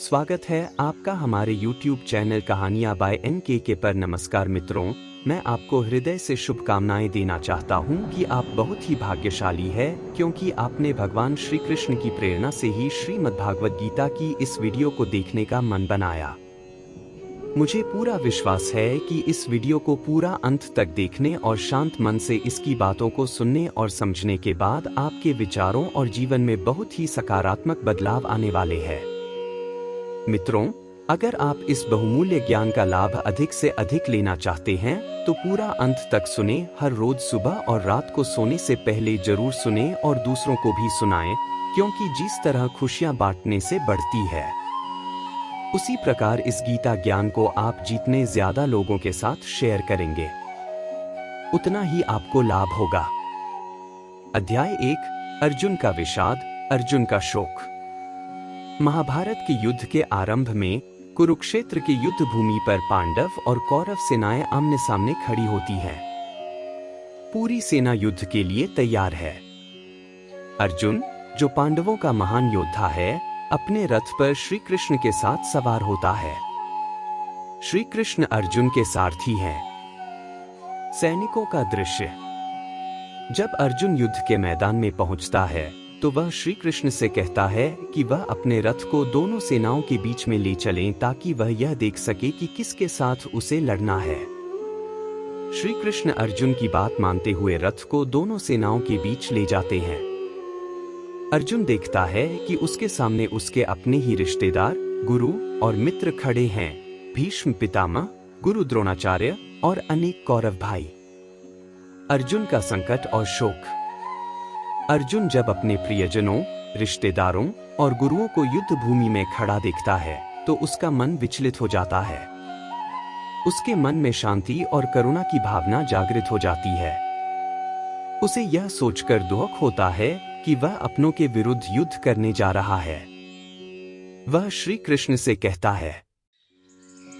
स्वागत है आपका हमारे YouTube चैनल कहानियां बाय NK पर। नमस्कार मित्रों, मैं आपको हृदय से शुभकामनाएं देना चाहता हूं कि आप बहुत ही भाग्यशाली है, क्योंकि आपने भगवान श्री कृष्ण की प्रेरणा से ही श्रीमद्भागवत गीता की इस वीडियो को देखने का मन बनाया। मुझे पूरा विश्वास है कि इस वीडियो को पूरा अंत तक देखने और शांत मन से इसकी बातों को सुनने और समझने के बाद आपके विचारों और जीवन में बहुत ही सकारात्मक बदलाव आने वाले हैं। मित्रों, अगर आप इस बहुमूल्य ज्ञान का लाभ अधिक से अधिक लेना चाहते हैं तो पूरा अंत तक सुने। हर रोज सुबह और रात को सोने से पहले जरूर सुने और दूसरों को भी सुनाएं, क्योंकि जिस तरह खुशियां बांटने से बढ़ती है, उसी प्रकार इस गीता ज्ञान को आप जितने ज्यादा लोगों के साथ शेयर करेंगे, उतना ही आपको लाभ होगा। अध्याय 1, अर्जुन का विषाद, अर्जुन का शोक। महाभारत के युद्ध के आरंभ में कुरुक्षेत्र की युद्ध भूमि पर पांडव और कौरव सेनाएं आमने सामने खड़ी होती हैं। पूरी सेना युद्ध के लिए तैयार है। अर्जुन, जो पांडवों का महान योद्धा है, अपने रथ पर श्री कृष्ण के साथ सवार होता है। श्री कृष्ण अर्जुन के सारथी हैं। सैनिकों का दृश्य। जब अर्जुन युद्ध के मैदान में पहुंचता है तो वह श्री कृष्ण से कहता है कि वह अपने रथ को दोनों सेनाओं के बीच में ले चलें, ताकि वह यह देख सके कि किसके साथ उसे लड़ना है। श्री कृष्ण अर्जुन की बात मानते हुए रथ को दोनों सेनाओं के बीच ले जाते हैं। अर्जुन देखता है कि उसके सामने उसके अपने ही रिश्तेदार, गुरु और मित्र खड़े हैं, भीष्म पितामह, गुरु द्रोणाचार्य और अनेक कौरव भाई। अर्जुन का संकट और शोक। अर्जुन जब अपने प्रियजनों, रिश्तेदारों और गुरुओं को युद्ध भूमि में खड़ा देखता है तो उसका मन विचलित हो जाता है। उसके मन में शांति और करुणा की भावना जागृत हो जाती है। उसे यह सोचकर दुख होता है कि वह अपनों के विरुद्ध युद्ध करने जा रहा है। वह श्री कृष्ण से कहता है,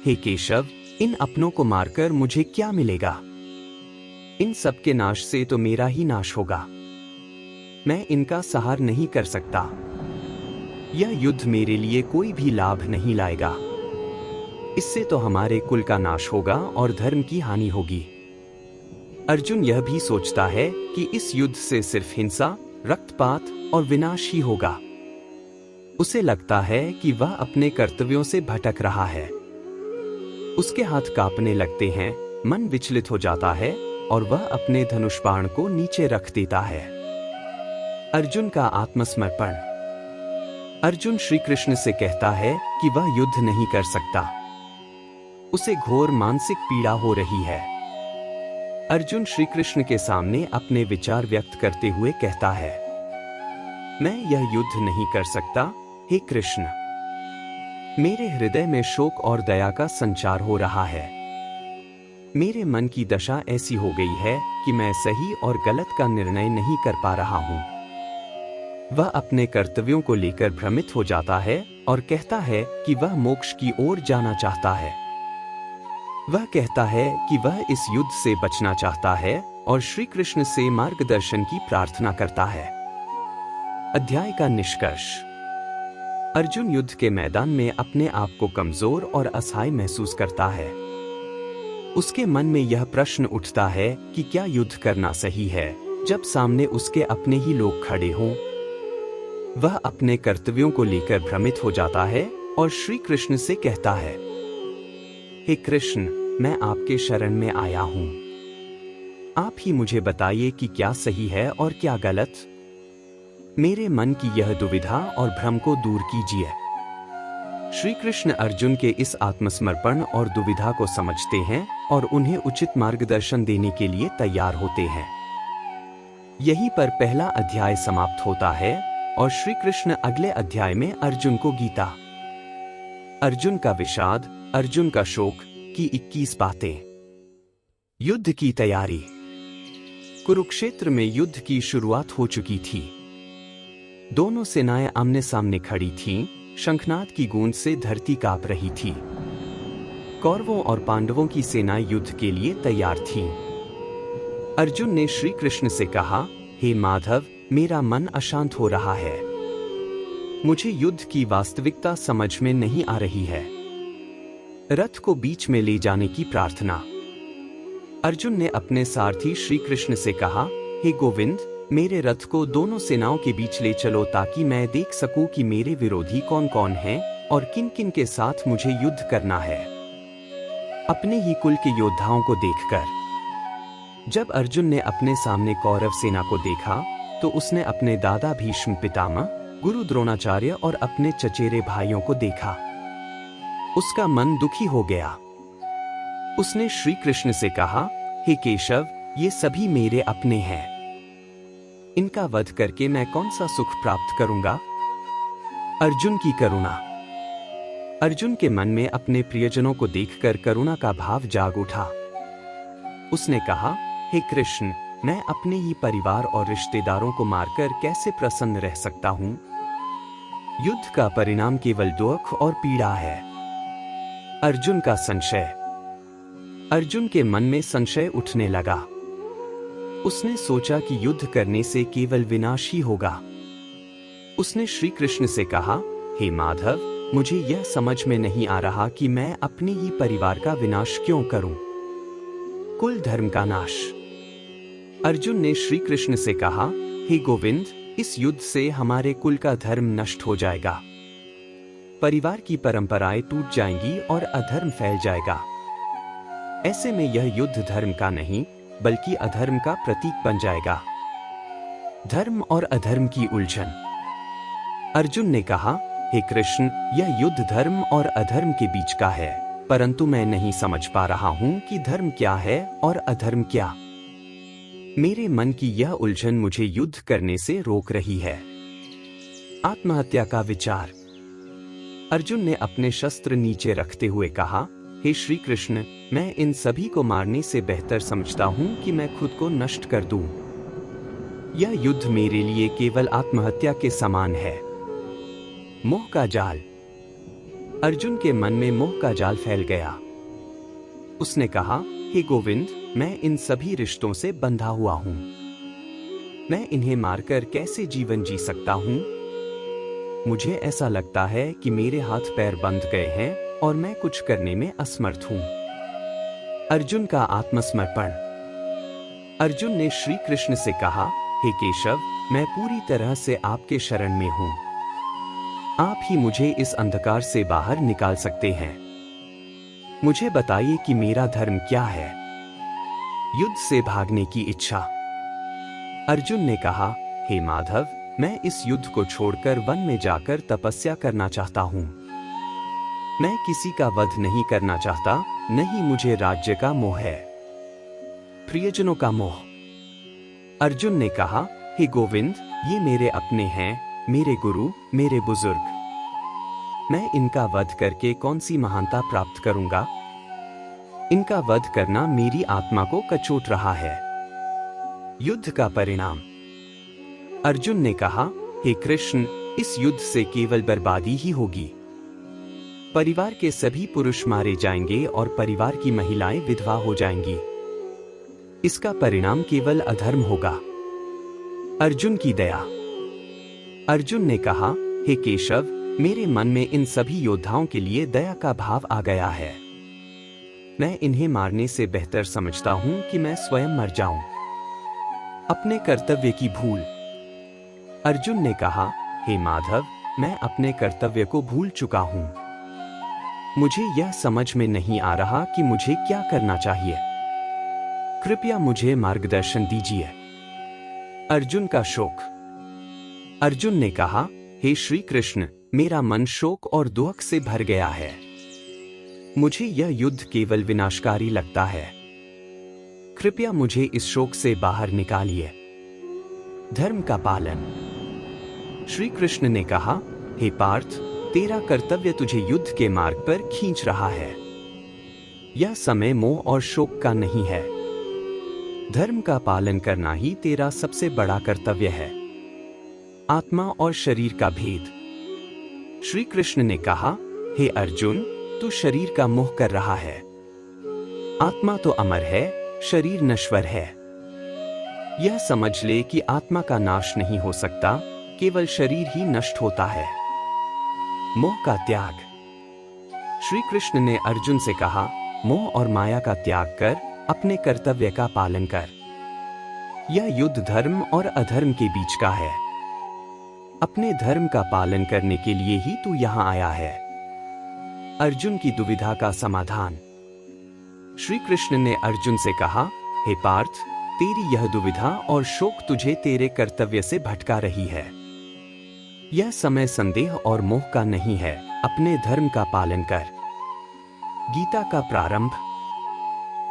हे केशव, इन अपनों को मारकर मुझे क्या मिलेगा? इन सब के नाश से तो मेरा ही नाश होगा। मैं इनका सहार नहीं कर सकता। यह युद्ध मेरे लिए कोई भी लाभ नहीं लाएगा। इससे तो हमारे कुल का नाश होगा और धर्म की हानि होगी। अर्जुन यह भी सोचता है कि इस युद्ध से सिर्फ हिंसा, रक्तपात और विनाश ही होगा। उसे लगता है कि वह अपने कर्तव्यों से भटक रहा है। उसके हाथ कांपने लगते हैं, मन विचलित हो जाता है और वह अपने धनुष बाण को नीचे रख देता है। अर्जुन का आत्मसमर्पण। अर्जुन श्री कृष्ण से कहता है कि वह युद्ध नहीं कर सकता। उसे घोर मानसिक पीड़ा हो रही है। अर्जुन श्री कृष्ण के सामने अपने विचार व्यक्त करते हुए कहता है, मैं यह युद्ध नहीं कर सकता, हे कृष्ण। मेरे हृदय में शोक और दया का संचार हो रहा है। मेरे मन की दशा ऐसी हो गई है कि मैं सही और गलत का निर्णय नहीं कर पा रहा हूं। वह अपने कर्तव्यों को लेकर भ्रमित हो जाता है और कहता है कि वह मोक्ष की ओर जाना चाहता है। वह कहता है कि वह इस युद्ध से बचना चाहता है और श्री कृष्ण से मार्गदर्शन की प्रार्थना करता है। अध्याय का निष्कर्ष। अर्जुन युद्ध के मैदान में अपने आप को कमजोर और असहाय महसूस करता है। उसके मन में यह प्रश्न उठता है कि क्या युद्ध करना सही है जब सामने उसके अपने ही लोग खड़े हों। वह अपने कर्तव्यों को लेकर भ्रमित हो जाता है और श्री कृष्ण से कहता है, हे कृष्ण, मैं आपके शरण में आया हूं। आप ही मुझे बताइए कि क्या सही है और क्या गलत। मेरे मन की यह दुविधा और भ्रम को दूर कीजिए। श्री कृष्ण अर्जुन के इस आत्मसमर्पण और दुविधा को समझते हैं और उन्हें उचित मार्गदर्शन देने के लिए तैयार होते हैं। यहीं पर पहला अध्याय समाप्त होता है और श्री कृष्ण अगले अध्याय में अर्जुन को गीता, अर्जुन का विषाद, अर्जुन का शोक की 21 बातें। युद्ध की तैयारी। कुरुक्षेत्र में युद्ध की शुरुआत हो चुकी थी। दोनों सेनाएं आमने सामने खड़ी थीं, शंखनाद की गूंज से धरती कांप रही थी। कौरवों और पांडवों की सेनाएं युद्ध के लिए तैयार थीं। अर्जुन ने श्री कृष्ण से कहा, हे माधव, मेरा मन अशांत हो रहा है। मुझे युद्ध की वास्तविकता समझ में नहीं आ रही है। रथ को बीच में ले जाने की प्रार्थना। अर्जुन ने अपने सारथी श्री कृष्ण से कहा, हे गोविंद, मेरे रथ को दोनों सेनाओं के बीच ले चलो ताकि मैं देख सकूं कि मेरे विरोधी कौन कौन हैं और किन किन के साथ मुझे युद्ध करना है। अपने ही कुल के योद्धाओं को देखकर जब अर्जुन ने अपने सामने कौरव सेना को देखा तो उसने अपने दादा भीष्म पितामह, गुरु द्रोणाचार्य और अपने चचेरे भाइयों को देखा। उसका मन दुखी हो गया। उसने श्री कृष्ण से कहा, हे केशव, ये सभी मेरे अपने हैं। इनका वध करके मैं कौन सा सुख प्राप्त करूंगा? अर्जुन की करुणा। अर्जुन के मन में अपने प्रियजनों को देखकर करुणा का भाव जाग उठा। उसने कहा, हे कृष्ण, मैं अपने ही परिवार और रिश्तेदारों को मारकर कैसे प्रसन्न रह सकता हूं? युद्ध का परिणाम केवल दुख और पीड़ा है। अर्जुन का संशय। अर्जुन के मन में संशय उठने लगा। उसने सोचा कि युद्ध करने से केवल विनाश ही होगा। उसने श्री कृष्ण से कहा, हे माधव, मुझे यह समझ में नहीं आ रहा कि मैं अपने ही परिवार का विनाश क्यों करूं? कुल धर्म का नाश। अर्जुन ने श्री कृष्ण से कहा, हे गोविंद, इस युद्ध से हमारे कुल का धर्म नष्ट हो जाएगा। परिवार की परंपराएं टूट जाएंगी और अधर्म फैल जाएगा। ऐसे में यह युद्ध धर्म का नहीं बल्कि अधर्म का प्रतीक बन जाएगा। धर्म और अधर्म की उलझन। अर्जुन ने कहा, हे कृष्ण, यह युद्ध धर्म और अधर्म के बीच का है, परंतु मैं नहीं समझ पा रहा हूं कि धर्म क्या है और अधर्म क्या। मेरे मन की यह उलझन मुझे युद्ध करने से रोक रही है। आत्महत्या का विचार। अर्जुन ने अपने शस्त्र नीचे रखते हुए कहा, हे श्री कृष्ण, मैं इन सभी को मारने से बेहतर समझता हूं कि मैं खुद को नष्ट कर दूं। यह युद्ध मेरे लिए केवल आत्महत्या के समान है। मोह का जाल। अर्जुन के मन में मोह का जाल फैल गया। उसने कहा, हे गोविंद, मैं इन सभी रिश्तों से बंधा हुआ हूं। मैं इन्हें मारकर कैसे जीवन जी सकता हूं? मुझे ऐसा लगता है कि मेरे हाथ पैर बंध गए हैं और मैं कुछ करने में असमर्थ हूं। अर्जुन का आत्मसमर्पण। अर्जुन ने श्री कृष्ण से कहा, हे केशव, मैं पूरी तरह से आपके शरण में हूं। आप ही मुझे इस अंधकार से बाहर निकाल सकते हैं। मुझे बताइए कि मेरा धर्म क्या है? युद्ध से भागने की इच्छा। अर्जुन ने कहा, हे माधव, मैं इस युद्ध को छोड़कर वन में जाकर तपस्या करना चाहता हूं। मैं किसी का वध नहीं करना चाहता, न ही मुझे राज्य का मोह है। प्रियजनों का मोह। अर्जुन ने कहा, हे गोविंद, ये मेरे अपने हैं, मेरे गुरु, मेरे बुजुर्ग। मैं इनका वध करके कौन सी महानता प्राप्त करूंगा? इनका वध करना मेरी आत्मा को कचोट रहा है। युद्ध का परिणाम। अर्जुन ने कहा, हे कृष्ण, इस युद्ध से केवल बर्बादी ही होगी। परिवार के सभी पुरुष मारे जाएंगे और परिवार की महिलाएं विधवा हो जाएंगी। इसका परिणाम केवल अधर्म होगा। अर्जुन की दया। अर्जुन ने कहा, हे केशव, मेरे मन में इन सभी योद्धाओं के लिए दया का भाव आ गया है। मैं इन्हें मारने से बेहतर समझता हूं कि मैं स्वयं मर जाऊं। अपने कर्तव्य की भूल। अर्जुन ने कहा, हे माधव, मैं अपने कर्तव्य को भूल चुका हूं। मुझे यह समझ में नहीं आ रहा कि मुझे क्या करना चाहिए। कृपया मुझे मार्गदर्शन दीजिए। अर्जुन का शोक। अर्जुन ने कहा, हे श्री कृष्ण, मेरा मन शोक और दुख से भर गया है। मुझे यह युद्ध केवल विनाशकारी लगता है। कृपया मुझे इस शोक से बाहर निकालिए। धर्म का पालन। श्री कृष्ण ने कहा, हे पार्थ, तेरा कर्तव्य तुझे युद्ध के मार्ग पर खींच रहा है। यह समय मोह और शोक का नहीं है। धर्म का पालन करना ही तेरा सबसे बड़ा कर्तव्य है। आत्मा और शरीर का भेद। श्री कृष्ण ने कहा, हे अर्जुन, तू शरीर का मोह कर रहा है। आत्मा तो अमर है, शरीर नश्वर है। यह समझ ले कि आत्मा का नाश नहीं हो सकता, केवल शरीर ही नष्ट होता है। मोह का त्याग। श्री कृष्ण ने अर्जुन से कहा, मोह और माया का त्याग कर अपने कर्तव्य का पालन कर। यह युद्ध धर्म और अधर्म के बीच का है। अपने धर्म का पालन करने के लिए ही तू यहां आया है। अर्जुन की दुविधा का समाधान। श्री कृष्ण ने अर्जुन से कहा, हे पार्थ, तेरी यह दुविधा और शोक तुझे तेरे कर्तव्य से भटका रही है। यह समय संदेह और मोह का नहीं है, अपने धर्म का पालन कर। गीता का प्रारंभ।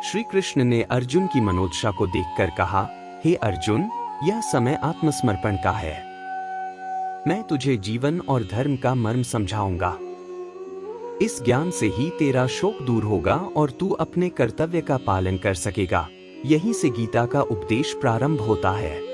श्री कृष्ण ने अर्जुन की मनोदशा को देखकर कहा, हे अर्जुन, यह समय आत्मसमर्पण का है। मैं तुझे जीवन और धर्म का मर्म समझाऊंगा। इस ज्ञान से ही तेरा शोक दूर होगा और तू अपने कर्तव्य का पालन कर सकेगा। यहीं से गीता का उपदेश प्रारंभ होता है।